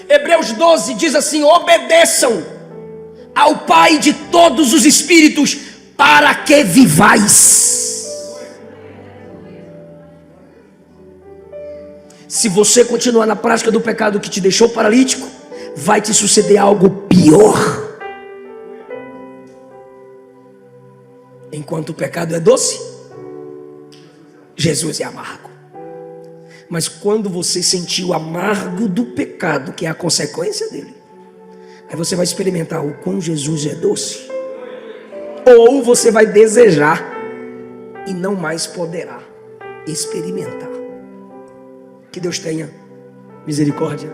Hebreus 12 diz assim: obedeçam ao Pai de todos os espíritos, para que vivais. Se você continuar na prática do pecado que te deixou paralítico, vai te suceder algo pior. Enquanto o pecado é doce, Jesus é amargo. Mas quando você sentir o amargo do pecado, que é a consequência dele, aí você vai experimentar o quão Jesus é doce. Ou você vai desejar e não mais poderá experimentar. Que Deus tenha misericórdia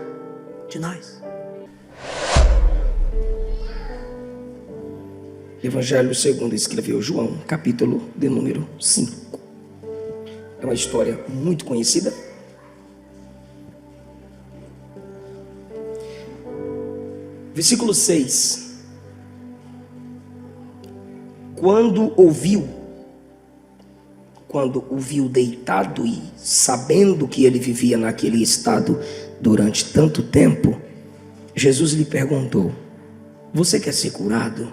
de nós. Evangelho segundo escreveu João, capítulo de número 5. É uma história muito conhecida. Versículo 6. Quando o viu deitado e sabendo que ele vivia naquele estado durante tanto tempo, Jesus lhe perguntou: você quer ser curado?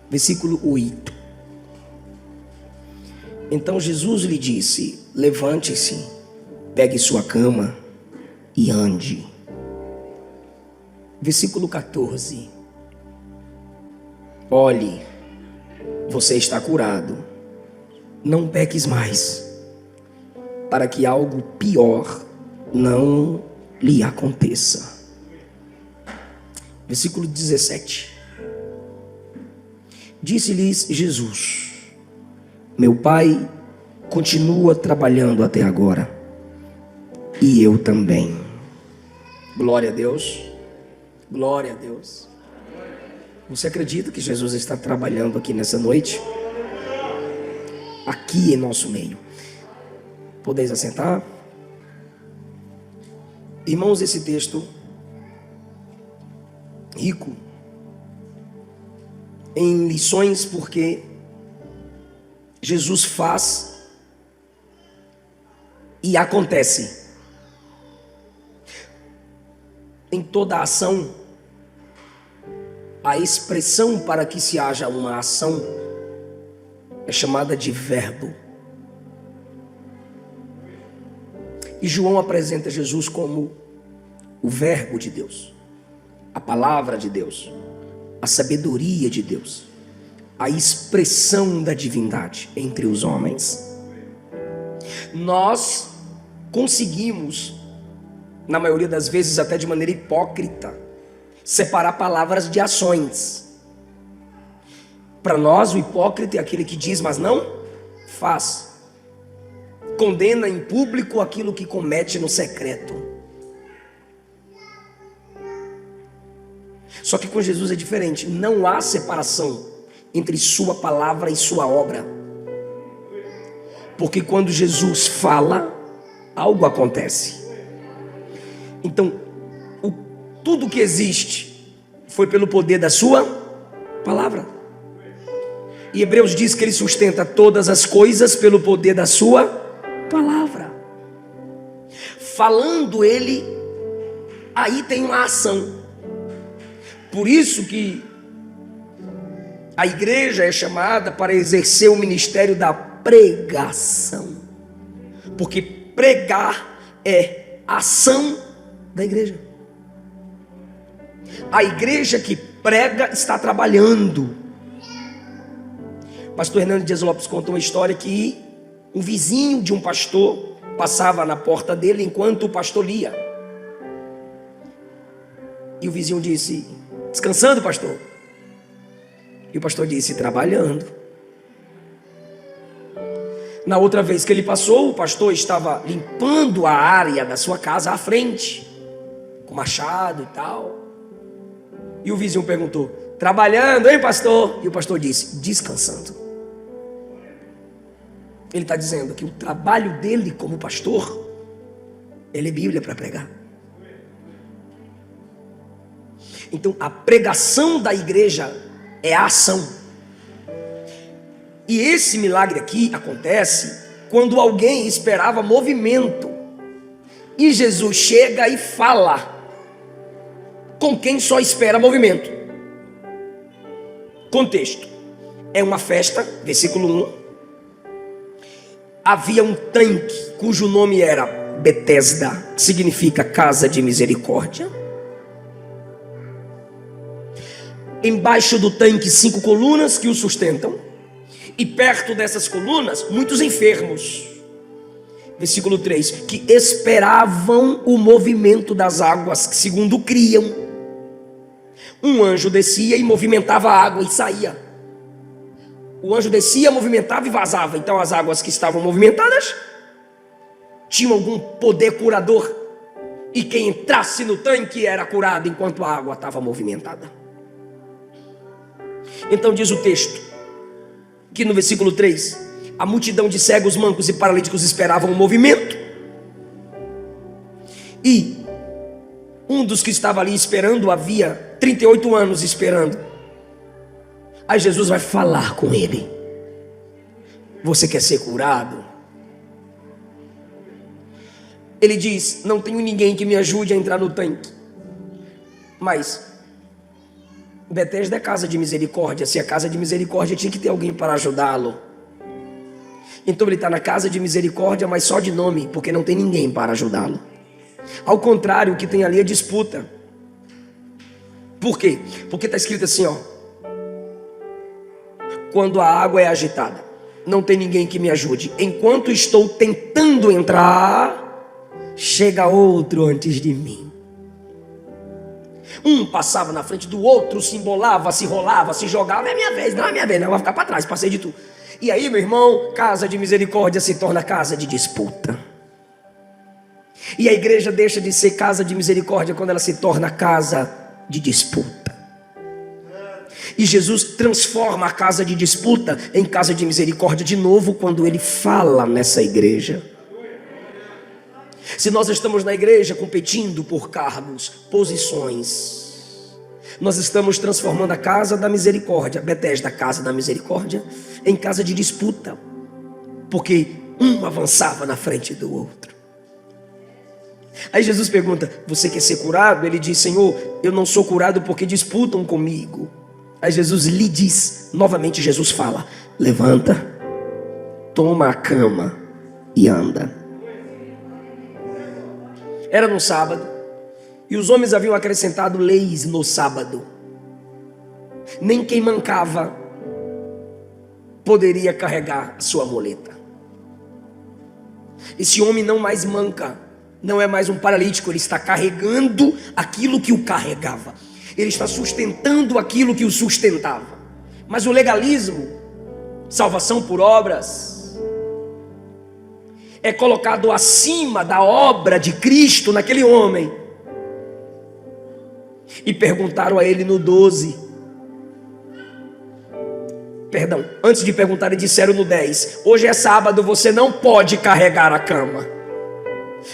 Versículo 8. Então Jesus lhe disse: levante-se, pegue sua cama e ande. Versículo 14. Olhe, você está curado, não peques mais, para que algo pior não lhe aconteça. Versículo 17. Disse-lhes Jesus: meu Pai continua trabalhando até agora, e eu também. Glória a Deus, glória a Deus. Você acredita que Jesus está trabalhando aqui nessa noite? Aqui em nosso meio. Podeis assentar? Irmãos, esse texto rico em lições, porque Jesus faz e acontece. Em toda ação, a expressão para que se haja uma ação é chamada de verbo. E João apresenta Jesus como o verbo de Deus, a palavra de Deus, a sabedoria de Deus, a expressão da divindade entre os homens. Nós conseguimos, na maioria das vezes até de maneira hipócrita, separar palavras de ações. Para nós, o hipócrita é aquele que diz, mas não faz. Condena em público aquilo que comete no secreto. Só que com Jesus é diferente. Não há separação entre sua palavra e sua obra. Porque quando Jesus fala, algo acontece. Então, tudo que existe foi pelo poder da sua palavra. E Hebreus diz que ele sustenta todas as coisas pelo poder da sua palavra. Falando ele, aí tem uma ação. Por isso que a igreja é chamada para exercer o ministério da pregação. Porque pregar é ação da igreja. A igreja que prega está trabalhando. Pastor Hernando Dias Lopes contou uma história que um vizinho de um pastor passava na porta dele enquanto o pastor lia. E o vizinho disse: descansando, pastor? E o pastor disse: trabalhando. Na outra vez que ele passou, o pastor estava limpando a área da sua casa à frente, com machado e tal. E o vizinho perguntou: trabalhando, hein, pastor? E o pastor disse: descansando. Ele está dizendo que o trabalho dele como pastor, ele é Bíblia para pregar. Então a pregação da igreja é a ação. E esse milagre aqui acontece quando alguém esperava movimento. E Jesus chega e fala com quem só espera movimento. Contexto: é uma festa, versículo 1. Havia um tanque cujo nome era Betesda, que significa casa de misericórdia. Embaixo do tanque 5 colunas que o sustentam, e perto dessas colunas muitos enfermos. Versículo 3: que esperavam o movimento das águas, que segundo criam, um anjo descia e movimentava a água e saía. O anjo descia, movimentava e vazava. Então as águas que estavam movimentadas tinham algum poder curador, e quem entrasse no tanque era curado enquanto a água estava movimentada. Então diz o texto que no versículo 3, a multidão de cegos, mancos e paralíticos esperavam o movimento, e um dos que estava ali esperando havia 38 anos esperando. Aí Jesus vai falar com ele: você quer ser curado? Ele diz: não tenho ninguém que me ajude a entrar no tanque. Mas Betesda é casa de misericórdia. Se é casa de misericórdia, tinha que ter alguém para ajudá-lo. Então ele está na casa de misericórdia, mas só de nome, porque não tem ninguém para ajudá-lo. Ao contrário, o que tem ali é disputa. Por quê? Porque está escrito assim, ó: quando a água é agitada, não tem ninguém que me ajude. Enquanto estou tentando entrar, chega outro antes de mim. Um passava na frente do outro, se embolava, se rolava, se jogava. É minha vez, não é minha vez, não, vai ficar para trás, passei de tudo. E aí, meu irmão, casa de misericórdia se torna casa de disputa. E a igreja deixa de ser casa de misericórdia quando ela se torna casa de disputa. E Jesus transforma a casa de disputa em casa de misericórdia de novo quando ele fala nessa igreja. Se nós estamos na igreja competindo por cargos, posições, nós estamos transformando a casa da misericórdia, Betesda, a casa da misericórdia, em casa de disputa, porque um avançava na frente do outro. Aí Jesus pergunta: você quer ser curado? Ele diz: Senhor, eu não sou curado porque disputam comigo. Aí Jesus lhe diz, novamente Jesus fala: levanta, toma a cama e anda. Era no sábado, e os homens haviam acrescentado leis no sábado. Nem quem mancava poderia carregar a sua muleta. Esse homem não mais manca, não é mais um paralítico, ele está carregando aquilo que o carregava. Ele está sustentando aquilo que o sustentava. Mas o legalismo, salvação por obras, é colocado acima da obra de Cristo naquele homem. E perguntaram a ele no 12. Perdão, antes de perguntar, disseram no 10: hoje é sábado, você não pode carregar a cama.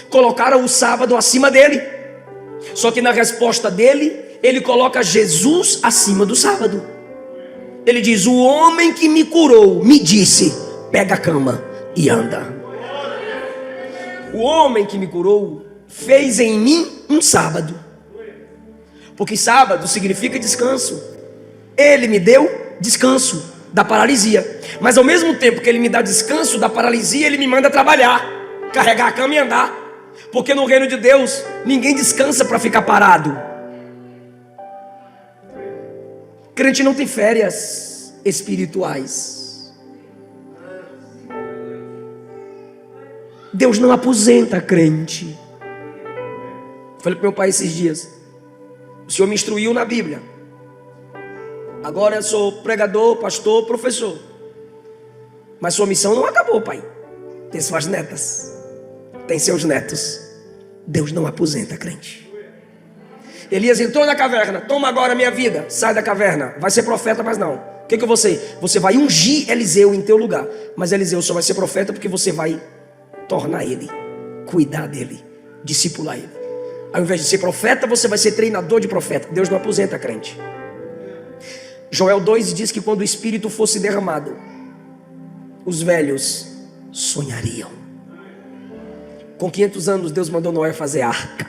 Colocaram o sábado acima dele. Só que na resposta dele, ele coloca Jesus acima do sábado. Ele diz: o homem que me curou me disse, pega a cama e anda. O homem que me curou fez em mim um sábado, porque sábado significa descanso. Ele me deu descanso da paralisia, mas ao mesmo tempo que ele me dá descanso da paralisia, ele me manda trabalhar, carregar a cama e andar, porque no reino de Deus ninguém descansa para ficar parado. Crente não tem férias espirituais. Deus não aposenta crente. Falei para meu pai esses dias: o Senhor me instruiu na Bíblia, agora eu sou pregador, pastor, professor, mas sua missão não acabou, pai. Tem suas netas, tem seus netos. Deus não aposenta crente. Elias entrou na caverna: toma agora a minha vida, sai da caverna, vai ser profeta, mas não. O que eu vou ser? Você vai ungir Eliseu em teu lugar, mas Eliseu só vai ser profeta porque você vai tornar ele, cuidar dele, discipular ele. Ao invés de ser profeta, você vai ser treinador de profeta. Deus não aposenta crente. Joel 2 diz que quando o Espírito fosse derramado, os velhos sonhariam. Com 500 anos, Deus mandou Noé fazer arca.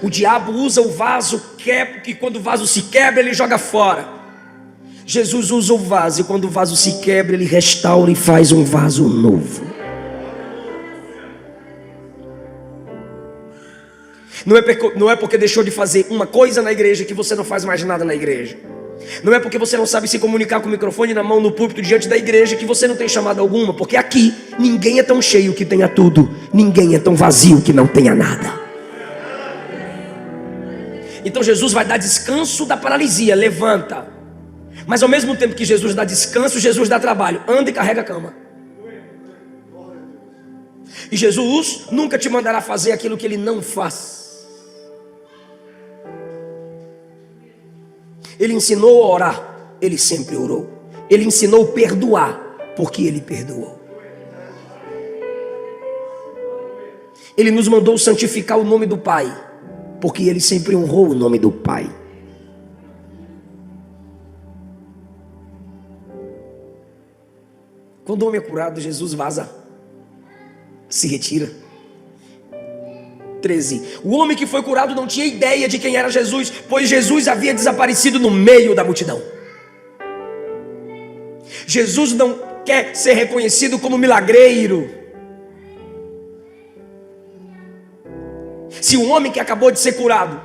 O diabo usa o vaso, que quando o vaso se quebra, ele joga fora. Jesus usa o vaso, e quando o vaso se quebra, ele restaura e faz um vaso novo. Não é porque deixou de fazer uma coisa na igreja que você não faz mais nada na igreja. Não é porque você não sabe se comunicar com o microfone na mão no púlpito diante da igreja que você não tem chamada alguma. Porque aqui ninguém é tão cheio que tenha tudo, ninguém é tão vazio que não tenha nada. Então Jesus vai dar descanso da paralisia, levanta. Mas ao mesmo tempo que Jesus dá descanso, Jesus dá trabalho, anda e carrega a cama. E Jesus nunca te mandará fazer aquilo que Ele não faz. Ele ensinou a orar, Ele sempre orou. Ele ensinou a perdoar, porque Ele perdoou. Ele nos mandou santificar o nome do Pai, porque Ele sempre honrou o nome do Pai. Quando o homem é curado, Jesus vaza, se retira. 13. O homem que foi curado não tinha ideia de quem era Jesus, pois Jesus havia desaparecido no meio da multidão. Jesus não quer ser reconhecido como milagreiro. Se um homem que acabou de ser curado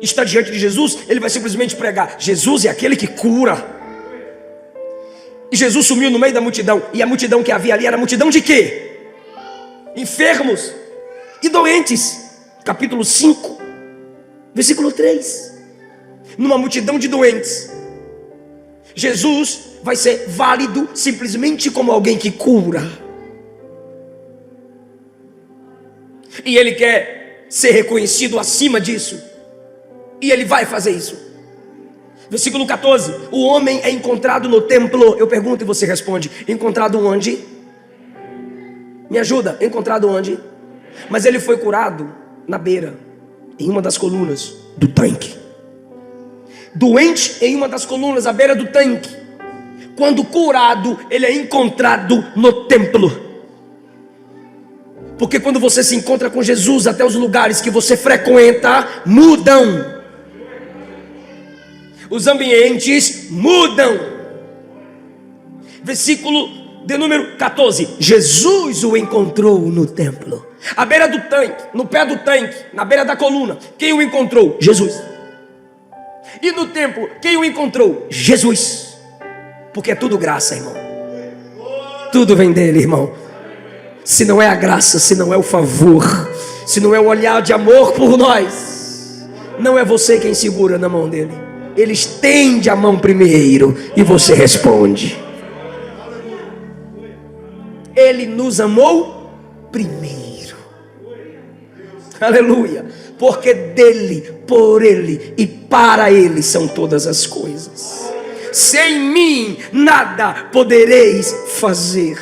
está diante de Jesus, ele vai simplesmente pregar: Jesus é aquele que cura. E Jesus sumiu no meio da multidão. E a multidão que havia ali era multidão de quê? Enfermos e doentes. Capítulo 5, versículo 3. Numa multidão de doentes, Jesus vai ser válido simplesmente como alguém que cura. E Ele quer ser reconhecido acima disso. E Ele vai fazer isso. Versículo 14. O homem é encontrado no templo. Eu pergunto e você responde: encontrado onde? Me ajuda, encontrado onde? Mas ele foi curado na beira, em uma das colunas do tanque. Doente em uma das colunas, à beira do tanque. Quando curado, ele é encontrado no templo. Porque quando você se encontra com Jesus, até os lugares que você frequenta mudam. Os ambientes mudam. Versículo de número 14. Jesus o encontrou no templo, à beira do tanque, no pé do tanque, na beira da coluna. Quem o encontrou? Jesus. E no templo, quem o encontrou? Jesus. Porque é tudo graça, irmão. Tudo vem dele, irmão. Se não é a graça, se não é o favor, se não é o olhar de amor por nós, não é você quem segura na mão dele. Ele estende a mão primeiro e você responde. Ele nos amou primeiro. Aleluia. Porque dele, por ele e para ele são todas as coisas. Sem mim nada podereis fazer.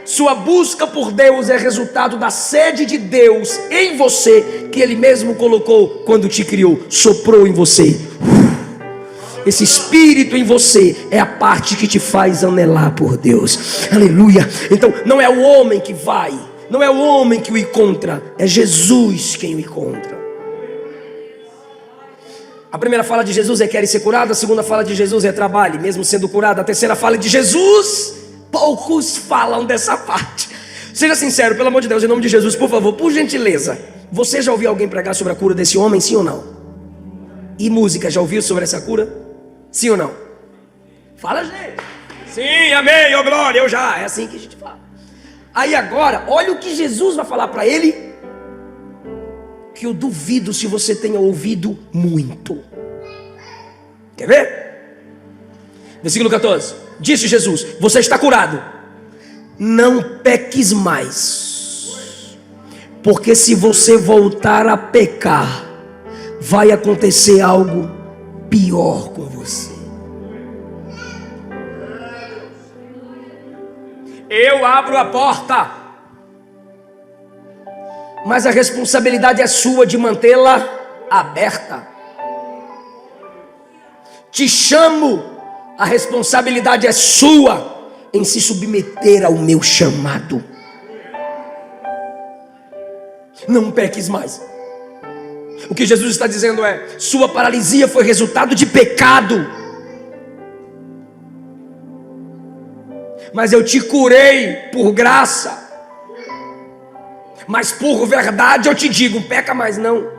Sua busca por Deus é resultado da sede de Deus em você, que Ele mesmo colocou quando te criou, soprou em você. Esse espírito em você é a parte que te faz anelar por Deus. Aleluia. Então não é o homem que vai, não é o homem que o encontra, é Jesus quem o encontra. A primeira fala de Jesus é: quer ser curado. A segunda fala de Jesus é: trabalhe, mesmo sendo curado. A terceira fala de Jesus, poucos falam dessa parte. Seja sincero, pelo amor de Deus, em nome de Jesus, por favor, por gentileza. Você já ouviu alguém pregar sobre a cura desse homem, sim ou não? E música, já ouviu sobre essa cura? Sim ou não? Fala, gente. Sim, amém, ô glória, eu já. É assim que a gente fala. Aí agora, olha o que Jesus vai falar para ele, que eu duvido se você tenha ouvido muito. Quer ver? Versículo 14. Disse Jesus: você está curado, não peques mais, porque se você voltar a pecar, vai acontecer algo pior com você. Eu abro a porta, mas a responsabilidade é sua de mantê-la aberta. Te chamo, a responsabilidade é sua em se submeter ao meu chamado. Não peques mais. O que Jesus está dizendo é: sua paralisia foi resultado de pecado, mas eu te curei por graça. Mas por verdade eu te digo, peca mais não.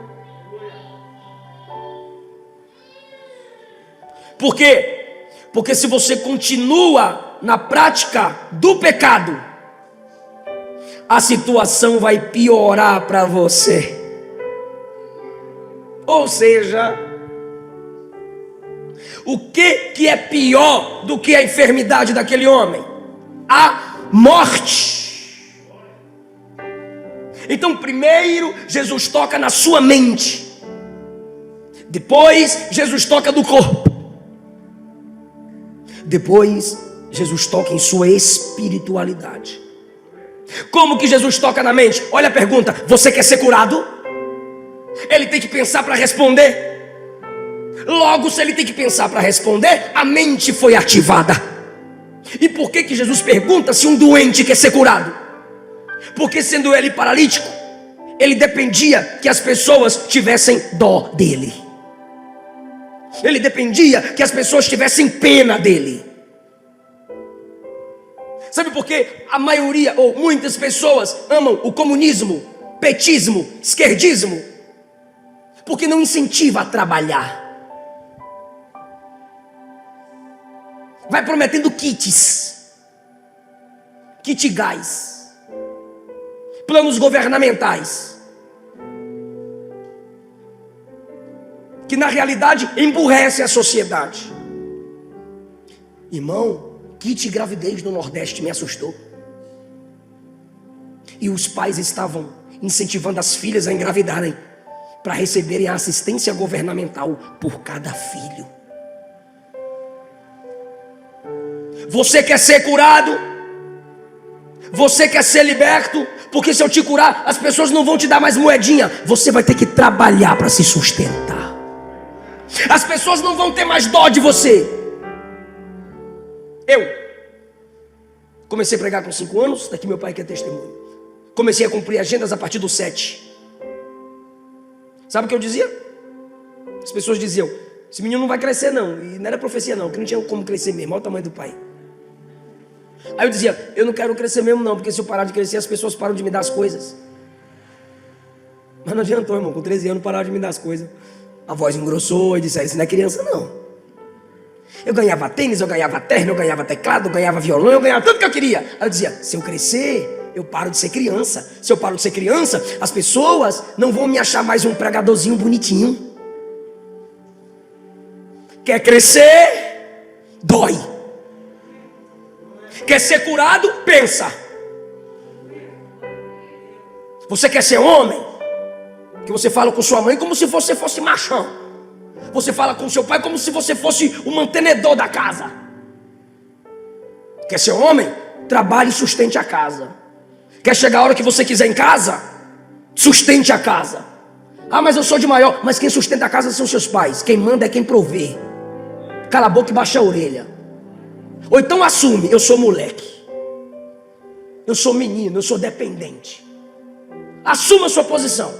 Por quê? Porque se você continua na prática do pecado, a situação vai piorar para você. Ou seja, o que é pior do que a enfermidade daquele homem? A morte. Então, primeiro, Jesus toca na sua mente. Depois, Jesus toca no corpo. Depois, Jesus toca em sua espiritualidade. Como que Jesus toca na mente? Olha a pergunta: você quer ser curado? Ele tem que pensar para responder. Logo, se ele tem que pensar para responder, a mente foi ativada. E por que Jesus pergunta se um doente quer ser curado? Porque sendo ele paralítico, ele dependia que as pessoas tivessem dó dele. Ele dependia que as pessoas tivessem pena dele. Sabe por que a maioria ou muitas pessoas amam o comunismo, petismo, esquerdismo? Porque não incentiva a trabalhar. Vai prometendo kits, kit gás, planos governamentais, que na realidade emburrece a sociedade. Irmão, kit gravidez no Nordeste me assustou. E os pais estavam incentivando as filhas a engravidarem para receberem a assistência governamental por cada filho. Você quer ser curado? Você quer ser liberto? Porque se eu te curar, as pessoas não vão te dar mais moedinha. Você vai ter que trabalhar para se sustentar. As pessoas não vão ter mais dó de você. Eu comecei a pregar com 5 anos. Daqui meu pai que é testemunho. Comecei a cumprir agendas a partir dos 7. Sabe o que eu dizia? As pessoas diziam: esse menino não vai crescer não. E não era profecia não, que não tinha como crescer mesmo. Olha o tamanho do pai. Aí eu dizia: eu não quero crescer mesmo não, porque se eu parar de crescer, as pessoas param de me dar as coisas. Mas não adiantou, irmão. Com 13 anos pararam de me dar as coisas. A voz engrossou e disse: isso não é criança não. Eu ganhava tênis, eu ganhava terno, eu ganhava teclado, eu ganhava violão, eu ganhava tudo que eu queria. Aí eu dizia: se eu crescer, eu paro de ser criança. Se eu paro de ser criança, as pessoas não vão me achar mais um pregadorzinho bonitinho. Quer crescer? Dói. Quer ser curado? Pensa. Você quer ser homem? Que você fala com sua mãe como se você fosse machão. Você fala com seu pai como se você fosse o mantenedor da casa. Quer ser homem? Trabalhe e sustente a casa. Quer chegar a hora que você quiser em casa? Sustente a casa. Ah, mas eu sou de maior. Mas quem sustenta a casa são seus pais. Quem manda é quem provê. Cala a boca e baixa a orelha. Ou então assume: eu sou moleque, eu sou menino, eu sou dependente. Assuma a sua posição.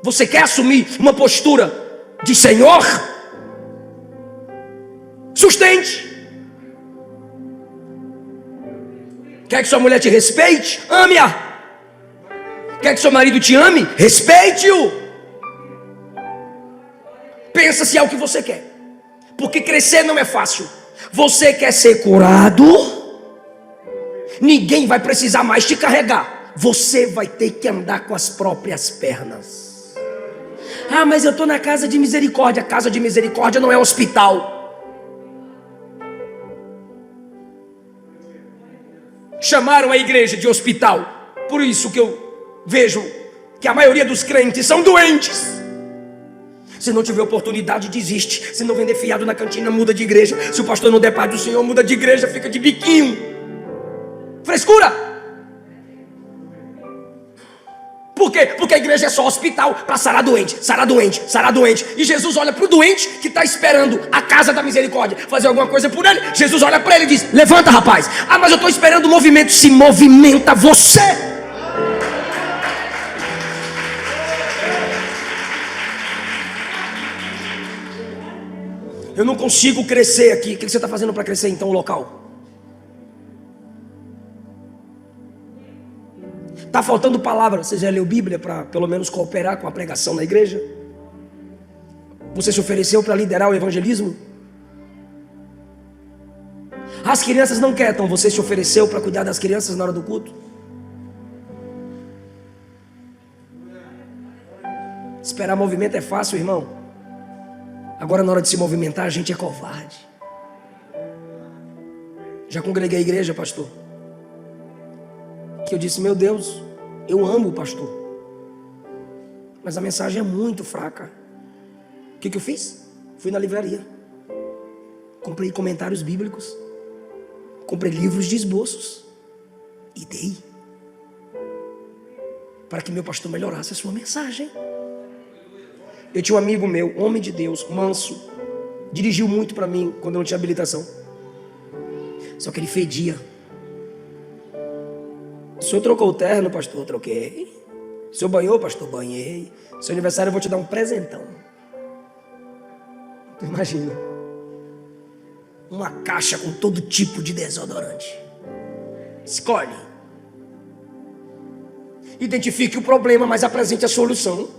Você quer assumir uma postura de senhor? Sustente. Quer que sua mulher te respeite? Ame-a. Quer que seu marido te ame? Respeite-o. Pensa se é o que você quer. Porque crescer não é fácil. Você quer ser curado? Ninguém vai precisar mais te carregar. Você vai ter que andar com as próprias pernas. Ah, mas eu estou na casa de misericórdia. Casa de misericórdia não é hospital. Chamaram a igreja de hospital. Por isso que eu vejo que a maioria dos crentes são doentes. Se não tiver oportunidade, desiste. Se não vender fiado na cantina, muda de igreja. Se o pastor não der paz do Senhor, muda de igreja, fica de biquinho. Frescura. Por Por quê? Porque a igreja é só hospital para sarar doente, sarar doente, sarar doente. E Jesus olha para o doente que está esperando a casa da misericórdia fazer alguma coisa por ele. Jesus olha para ele e diz: levanta, rapaz. Ah, mas eu estou esperando o movimento. Se movimenta você. Eu não consigo crescer aqui. O que você está fazendo para crescer então o local? Está faltando palavra. Você já leu Bíblia para pelo menos cooperar com a pregação na igreja? Você se ofereceu para liderar o evangelismo? As crianças não querem, então você se ofereceu para cuidar das crianças na hora do culto? Esperar movimento é fácil, irmão. Agora na hora de se movimentar a gente é covarde. Já congreguei a igreja, pastor, que eu disse: meu Deus, eu amo o pastor, mas a mensagem é muito fraca. O que eu fiz? Fui na livraria, comprei comentários bíblicos, comprei livros de esboços e dei, para que meu pastor melhorasse a sua mensagem. Eu tinha um amigo meu, homem de Deus, manso, dirigiu muito para mim quando eu não tinha habilitação, só que ele fedia. O senhor trocou o terno, pastor? Troquei. O senhor banhou, pastor? Banhei. Seu aniversário eu vou te dar um presentão. Tu imagina, uma caixa com todo tipo de desodorante. Escolhe. Identifique o problema, mas apresente a solução.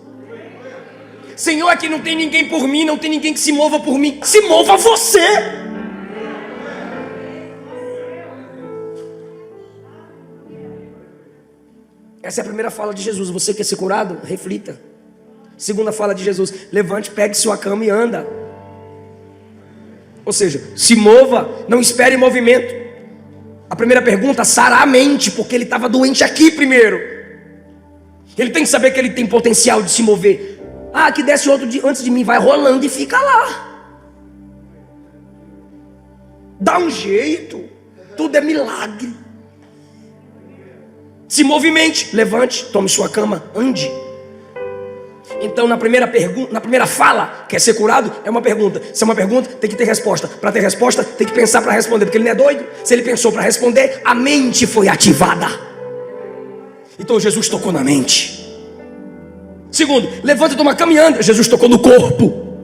Senhor, aqui não tem ninguém por mim, não tem ninguém que se mova por mim. Se mova você. Essa é a primeira fala de Jesus. Você quer ser curado? Reflita. Segunda fala de Jesus: levante, pegue sua cama e anda. Ou seja, se mova, não espere movimento. A primeira pergunta: sarar a mente, porque ele estava doente aqui primeiro. Ele tem que saber que ele tem potencial de se mover. Ah, que desce outro antes de mim, vai rolando e fica lá. Dá um jeito. Tudo é milagre. Se movimente, levante, tome sua cama, ande. Então na primeira fala, quer ser curado? É uma pergunta. Se é uma pergunta, tem que ter resposta. Para ter resposta, tem que pensar para responder, porque ele não é doido. Se ele pensou para responder, a mente foi ativada. Então Jesus tocou na mente. Segundo, levanta, toma cama e anda. Jesus tocou no corpo,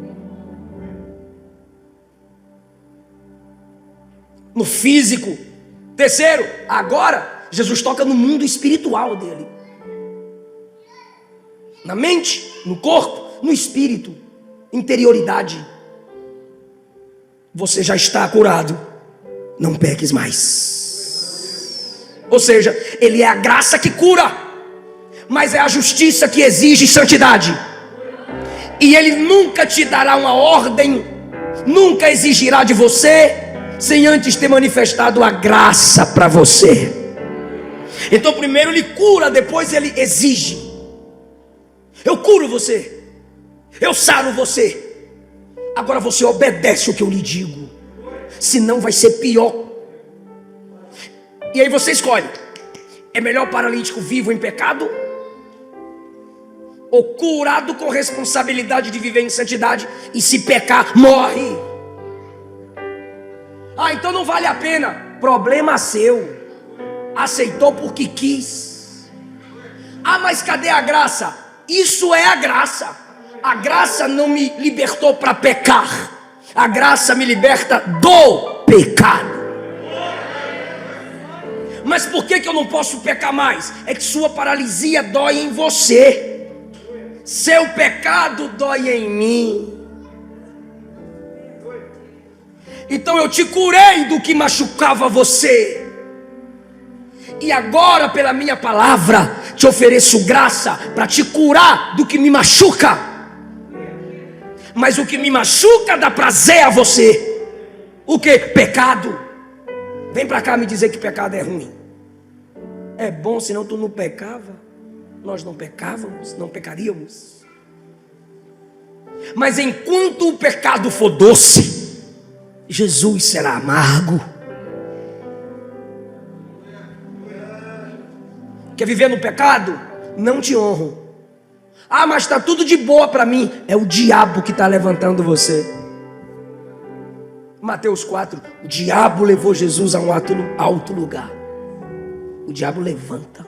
no físico. Terceiro, agora Jesus toca no mundo espiritual dele, na mente, no corpo, no espírito, interioridade. Você já está curado, não peques mais. Ou seja, ele é a graça que cura, mas é a justiça que exige santidade. E ele nunca te dará uma ordem, nunca exigirá de você, sem antes ter manifestado a graça para você. Então primeiro ele cura, depois ele exige. Eu curo você, eu saro você, agora você obedece o que eu lhe digo, senão vai ser pior. E aí você escolhe: é melhor o paralítico vivo em pecado, ou curado com responsabilidade de viver em santidade, e se pecar, morre? Ah, então não vale a pena. Problema seu. Aceitou porque quis. Ah, mas cadê a graça? Isso é a graça. A graça não me libertou para pecar. A graça me liberta do pecado. Mas por que eu não posso pecar mais? É que sua paralisia dói em você. Seu pecado dói em mim. Então eu te curei do que machucava você. E agora, pela minha palavra, te ofereço graça para te curar do que me machuca. Mas o que me machuca dá prazer a você. O que? Pecado. Vem para cá me dizer que pecado é ruim. É bom, senão tu não pecava. Nós não pecávamos, não pecaríamos. Mas enquanto o pecado for doce, Jesus será amargo. Quer viver no pecado? não te honram. Ah, mas está tudo de boa para mim. É o diabo que está levantando você. Mateus 4, o diabo levou Jesus a um alto lugar. O diabo levanta.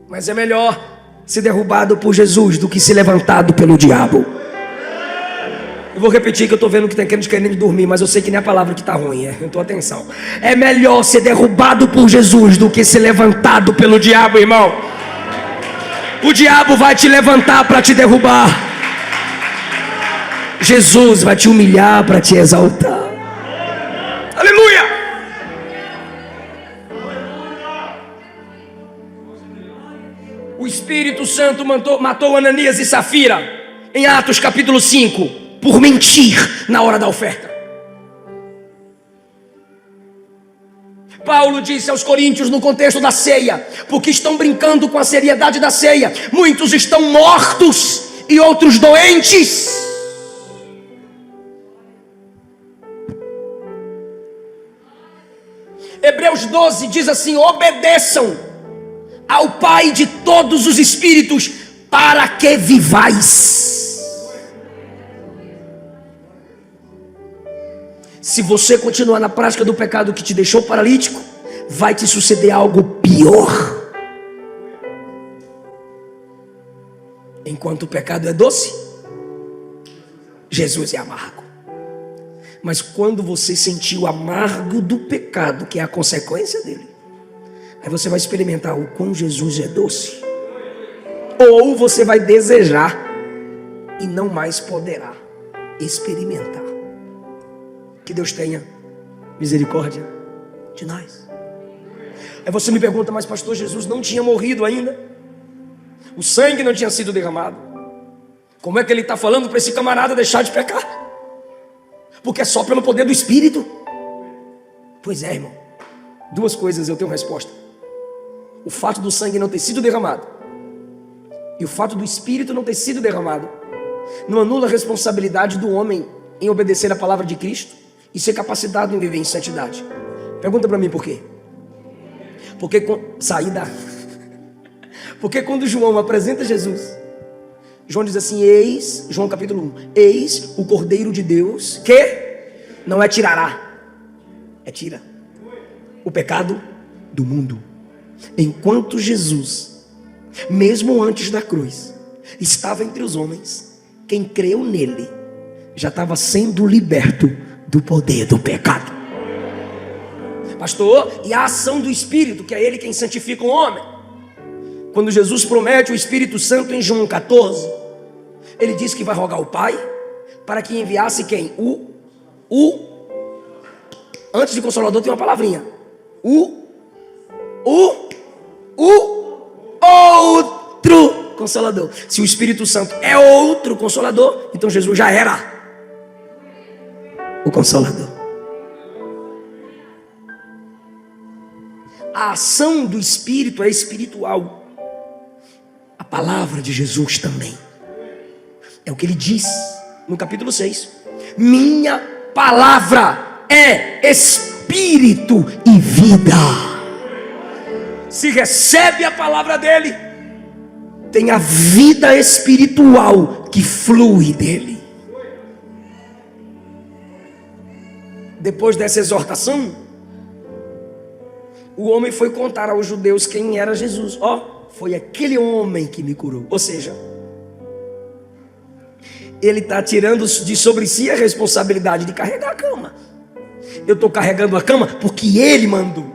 Mas é melhor ser derrubado por Jesus do que ser levantado pelo diabo. Eu vou repetir que eu estou vendo que tem gente querendo dormir, mas eu sei que nem a palavra que está ruim, então atenção. É melhor ser derrubado por Jesus do que ser levantado pelo diabo, irmão. O diabo vai te levantar para te derrubar. Jesus vai te humilhar para te exaltar. Aleluia! O Espírito Santo matou Ananias e Safira em Atos capítulo 5 por mentir na hora da oferta. Paulo disse aos coríntios no contexto da ceia, porque estão brincando com a seriedade da ceia, muitos estão mortos e outros doentes. Hebreus 12 diz assim: obedeçam ao Pai de todos os espíritos, para que vivais. Se você continuar na prática do pecado que te deixou paralítico, vai te suceder algo pior. Enquanto o pecado é doce, Jesus é amargo. Mas quando você sentir o amargo do pecado, que é a consequência dele, aí você vai experimentar o quão Jesus é doce. Ou você vai desejar e não mais poderá experimentar. Que Deus tenha misericórdia de nós. Aí você me pergunta: mas pastor, Jesus não tinha morrido ainda? O sangue não tinha sido derramado. Como é que ele está falando para esse camarada deixar de pecar? Porque é só pelo poder do Espírito. Pois é, irmão. Duas coisas eu tenho resposta: o fato do sangue não ter sido derramado e o fato do Espírito não ter sido derramado não anula a responsabilidade do homem em obedecer a palavra de Cristo e ser capacitado em viver em santidade. Pergunta para mim por quê? Porque Porque quando João apresenta Jesus, João diz assim: eis, João capítulo 1, eis o Cordeiro de Deus, que não é tirará, é tira o pecado do mundo. Enquanto Jesus, mesmo antes da cruz, estava entre os homens, quem creu nele já estava sendo liberto do poder do pecado. Pastor, e a ação do Espírito, que é ele quem santifica o homem. Quando Jesus promete o Espírito Santo em João 14, ele diz que vai rogar ao Pai para que enviasse quem? Antes de Consolador tem uma palavrinha. Outro Consolador. Se o Espírito Santo é outro Consolador, então Jesus já era o Consolador. A ação do Espírito é espiritual. A palavra de Jesus também. É o que ele diz no capítulo 6. Minha palavra é espírito e vida. Se recebe a palavra dele, tem a vida espiritual que flui dele. Depois dessa exortação, o homem foi contar aos judeus quem era Jesus. Foi aquele homem que me curou. Ou seja, ele está tirando de sobre si a responsabilidade de carregar a cama. Eu estou carregando a cama porque ele mandou.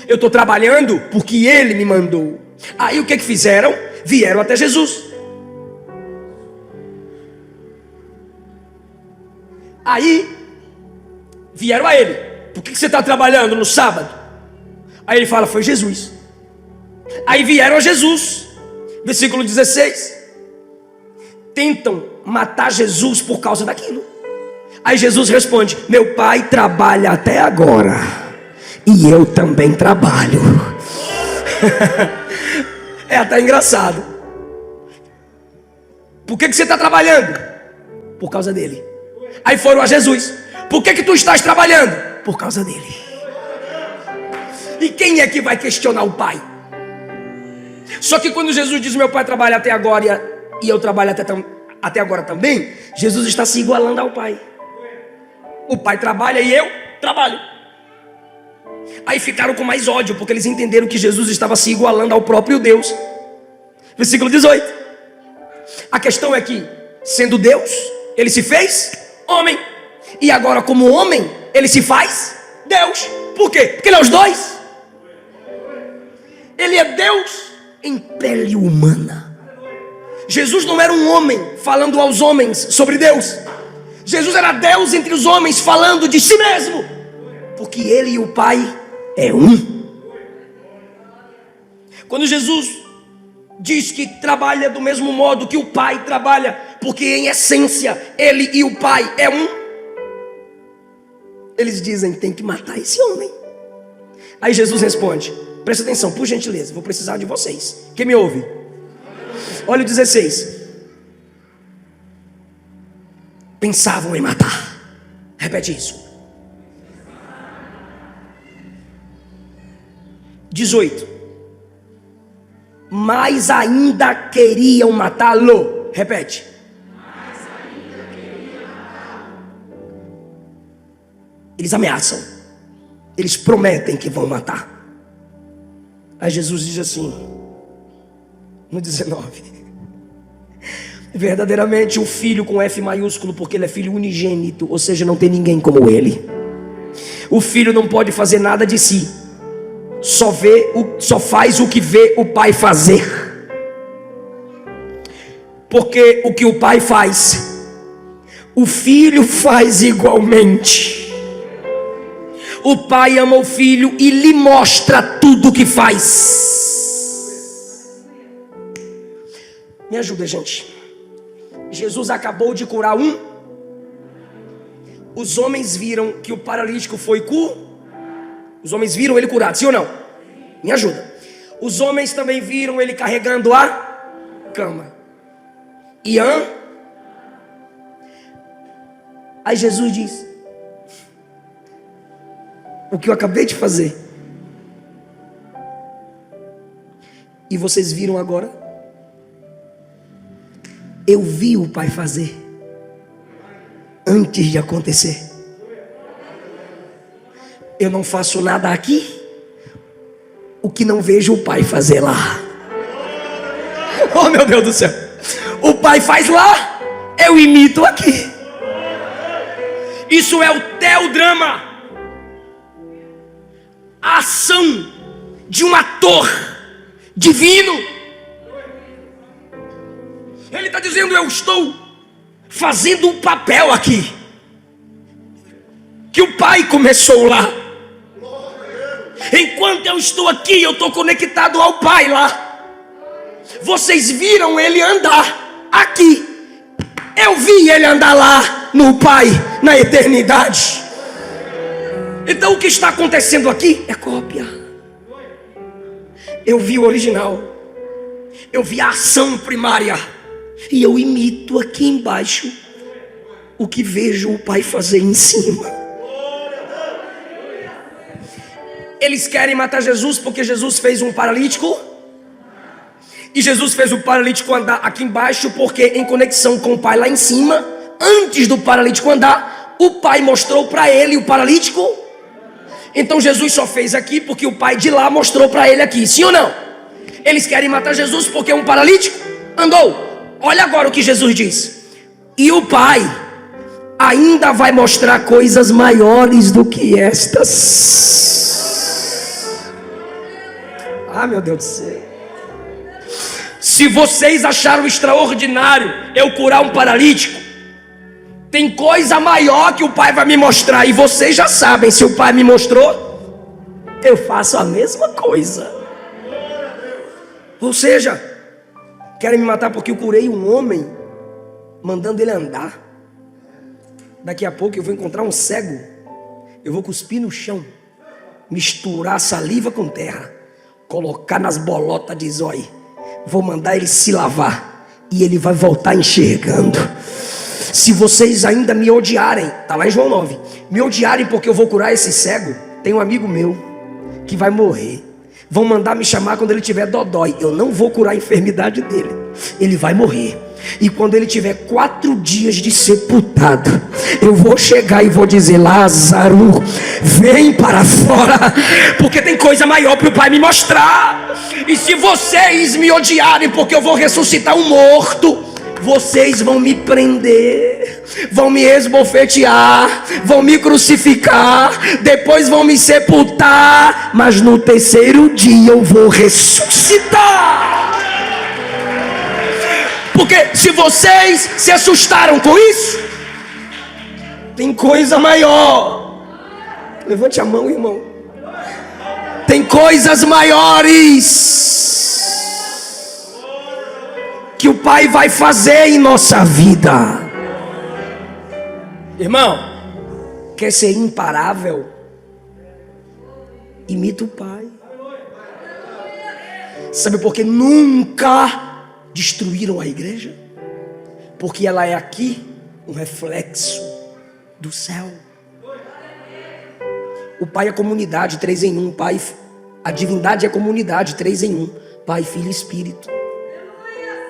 Eu estou trabalhando porque ele me mandou. Aí o que fizeram? Vieram até Jesus. Aí vieram a ele: por que você está trabalhando no sábado? Aí ele fala: foi Jesus. Aí vieram a Jesus, versículo 16, tentam matar Jesus por causa daquilo. Aí Jesus responde: meu pai trabalha até agora e eu também trabalho. É até engraçado. Por que você está trabalhando? Por causa dele. Aí foram a Jesus: por que tu estás trabalhando? Por causa dele. E quem é que vai questionar o pai? Só que quando Jesus diz: meu pai trabalha até agora e eu trabalho até agora também, Jesus está se igualando ao pai. O pai trabalha e eu trabalho. Aí ficaram com mais ódio, porque eles entenderam que Jesus estava se igualando ao próprio Deus. Versículo 18. A questão é que, sendo Deus, ele se fez homem. E agora, como homem, ele se faz Deus. Por quê? Porque ele é os dois. Ele é Deus em pele humana. Jesus não era um homem falando aos homens sobre Deus. Jesus era Deus entre os homens falando de si mesmo. Porque ele e o Pai é um. Quando Jesus diz que trabalha do mesmo modo que o Pai trabalha, porque em essência ele e o Pai é um, eles dizem: tem que matar esse homem. Aí Jesus responde: presta atenção, por gentileza, vou precisar de vocês. Quem me ouve? Olha o 16. Pensavam em matar. Repete isso. 18. Mas ainda queriam matá-lo. Repete. Mas ainda queriam matá-lo. Eles ameaçam. Eles prometem que vão matar. Aí Jesus diz assim, no 19: verdadeiramente o filho com F maiúsculo, porque ele é filho unigênito, ou seja, não tem ninguém como ele. O filho não pode fazer nada de si, só faz o que vê o pai fazer. Porque o que o pai faz, o filho faz igualmente. O pai ama o filho e lhe mostra tudo o que faz. Me ajuda, gente. Jesus acabou de curar um. Os homens viram que o paralítico foi curado. Os homens viram ele curado, sim ou não? Me ajuda. Os homens também viram ele carregando a cama. Aí Jesus diz: o que eu acabei de fazer, e vocês viram agora, eu vi o Pai fazer antes de acontecer. Eu não faço nada aqui o que não vejo o Pai fazer lá. Oh, meu Deus do céu. O Pai faz lá, eu imito aqui. Isso é o teodrama, a ação de um ator divino. Ele está dizendo: eu estou fazendo um papel aqui que o Pai começou lá. Enquanto eu estou aqui, eu estou conectado ao Pai lá. Vocês viram ele andar aqui, eu vi ele andar lá no Pai, na eternidade. Então o que está acontecendo aqui é cópia. Eu vi o original, eu vi a ação primária, e eu imito aqui embaixo o que vejo o Pai fazer em cima. Eles querem matar Jesus porque Jesus fez um paralítico, e Jesus fez o paralítico andar aqui embaixo, porque em conexão com o Pai lá em cima, antes do paralítico andar, o Pai mostrou para ele o paralítico. Então Jesus só fez aqui porque o Pai de lá mostrou para ele aqui, sim ou não? Eles querem matar Jesus porque um paralítico andou. Olha agora o que Jesus diz: e o Pai ainda vai mostrar coisas maiores do que estas. Ah, meu Deus do céu. Se vocês acharam extraordinário eu curar um paralítico, tem coisa maior que o Pai vai me mostrar. E vocês já sabem, se o Pai me mostrou, eu faço a mesma coisa. Ou seja, querem me matar porque eu curei um homem, mandando ele andar. Daqui a pouco eu vou encontrar um cego, eu vou cuspir no chão, misturar saliva com terra, colocar nas bolotas de zóio, vou mandar ele se lavar, e ele vai voltar enxergando. Se vocês ainda me odiarem, está lá em João 9, me odiarem porque eu vou curar esse cego, tem um amigo meu que vai morrer, Vão mandar me chamar quando ele tiver dodói. Eu não vou curar a enfermidade dele. Ele vai morrer. E quando ele tiver 4 dias de sepultado, eu vou chegar e vou dizer: Lázaro, vem para fora, porque tem coisa maior para o Pai me mostrar. E se vocês me odiarem porque eu vou ressuscitar um morto, vocês vão me prender, vão me esbofetear, vão me crucificar, depois vão me sepultar, mas no 3º dia eu vou ressuscitar. Porque se vocês se assustaram com isso, tem coisa maior. Levante a mão, irmão. Tem coisas maiores que o Pai vai fazer em nossa vida. Irmão, quer ser imparável? Imita o Pai. Sabe por que nunca destruíram a igreja? Porque ela é aqui um reflexo do céu. O Pai é comunidade, 3 em 1. Pai, a divindade é comunidade, 3 em 1. Pai, Filho e Espírito.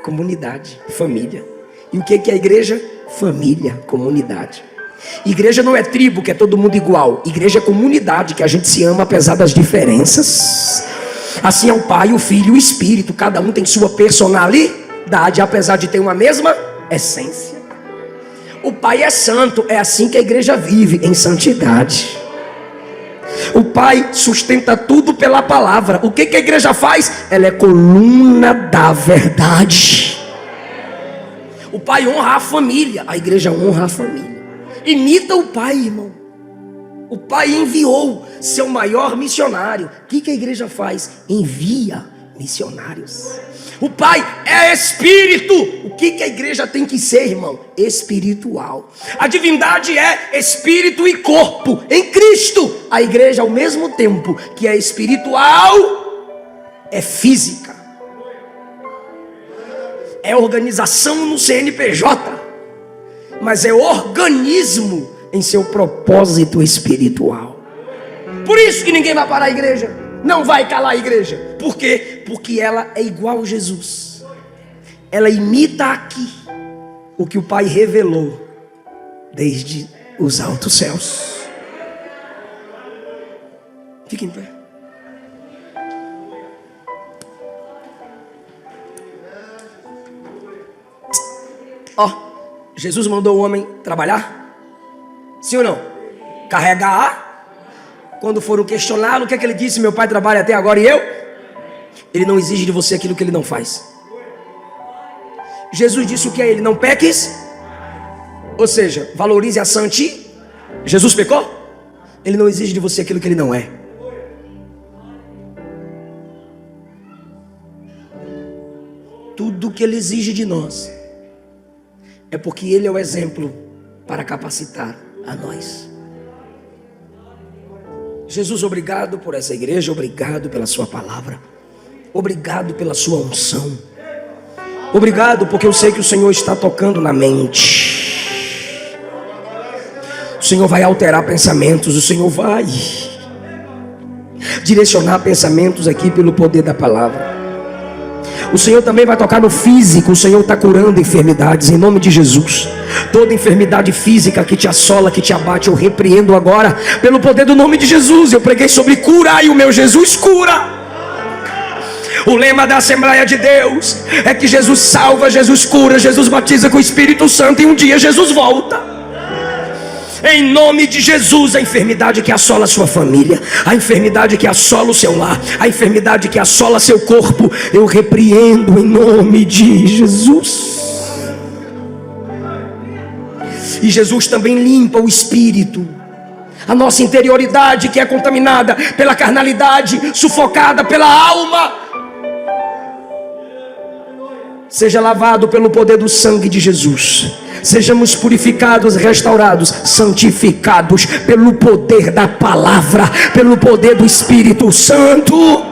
Comunidade, família. E o que é a igreja? Família, comunidade. Igreja não é tribo, que é todo mundo igual. Igreja é comunidade, que a gente se ama apesar das diferenças. Assim é o Pai, o Filho e o Espírito. Cada um tem sua personalidade, apesar de ter uma mesma essência. O Pai é santo. É assim que a igreja vive, em santidade. O Pai sustenta tudo pela palavra. O que a igreja faz? Ela é coluna da verdade. O Pai honra a família, a igreja honra a família. Imita o Pai, irmão. O Pai enviou seu maior missionário. O que a igreja faz? Envia missionários. O Pai é Espírito. O que a igreja tem que ser, irmão? Espiritual. A divindade é Espírito e corpo em Cristo. A igreja, ao mesmo tempo que é espiritual, é física. É organização no CNPJ, mas é organismo em seu propósito espiritual. Por isso que ninguém vai parar a igreja. Não vai calar a igreja. Por quê? Porque ela é igual a Jesus. Ela imita aqui o que o Pai revelou desde os altos céus. Fique em pé. Jesus mandou o homem trabalhar? Sim ou não? Carregar. Quando foram questioná-lo, o que é que ele disse? Meu pai trabalha até agora e eu? Ele não exige de você aquilo que ele não faz. Jesus disse o que a ele? Não peques. Ou seja, valorize a santidade. Jesus pecou? Ele não exige de você aquilo que ele não é. Tudo que ele exige de nós é porque ele é o exemplo para capacitar a nós. Jesus, obrigado por essa igreja, obrigado pela sua palavra, obrigado pela sua unção, obrigado porque eu sei que o Senhor está tocando na mente. O Senhor vai alterar pensamentos, o Senhor vai direcionar pensamentos aqui pelo poder da palavra. O Senhor também vai tocar no físico. O Senhor está curando enfermidades em nome de Jesus. Toda enfermidade física que te assola, que te abate, eu repreendo agora pelo poder do nome de Jesus. Eu preguei sobre cura e o meu Jesus cura. O lema da Assembleia de Deus é que Jesus salva, Jesus cura, Jesus batiza com o Espírito Santo e um dia Jesus volta. Em nome de Jesus, a enfermidade que assola a sua família, a enfermidade que assola o seu lar, a enfermidade que assola seu corpo, eu repreendo em nome de Jesus. E Jesus também limpa o espírito, a nossa interioridade que é contaminada pela carnalidade, sufocada pela alma. Seja lavado pelo poder do sangue de Jesus. Sejamos purificados, restaurados, santificados pelo poder da palavra, pelo poder do Espírito Santo.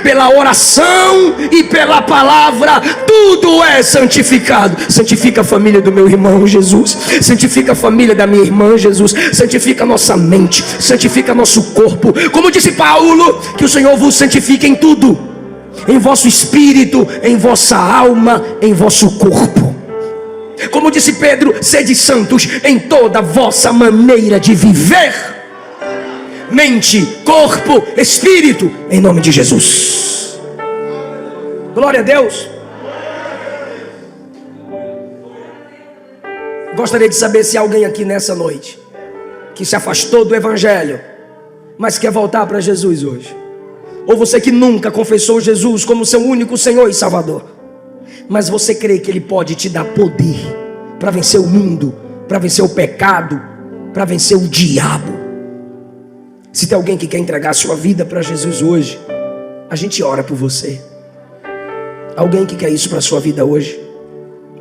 pela oração e pela palavra, tudo é santificado. Santifica a família do meu irmão Jesus, santifica a família da minha irmã Jesus, santifica a nossa mente, santifica nosso corpo. Como disse Paulo, que o Senhor vos santifique em tudo, em vosso espírito, em vossa alma, em vosso corpo. Como disse Pedro, sede santos em toda a vossa maneira de viver, mente, corpo, espírito, em nome de Jesus. Glória a Deus. Gostaria de saber se há alguém aqui nessa noite que se afastou do evangelho, mas quer voltar para Jesus hoje. Ou você que nunca confessou Jesus como seu único Senhor e Salvador, mas você crê que Ele pode te dar poder para vencer o mundo, para vencer o pecado, para vencer o diabo. Se tem alguém que quer entregar a sua vida para Jesus hoje, a gente ora por você. Alguém que quer isso para a sua vida hoje?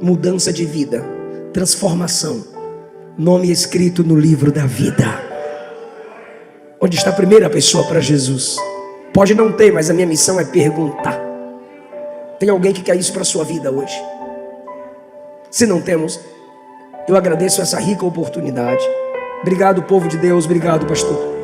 Mudança de vida, transformação, nome escrito no livro da vida. Onde está a primeira pessoa para Jesus? Pode não ter, mas a minha missão é perguntar. Tem alguém que quer isso para a sua vida hoje? Se não temos, eu agradeço essa rica oportunidade. Obrigado, povo de Deus. Obrigado, pastor.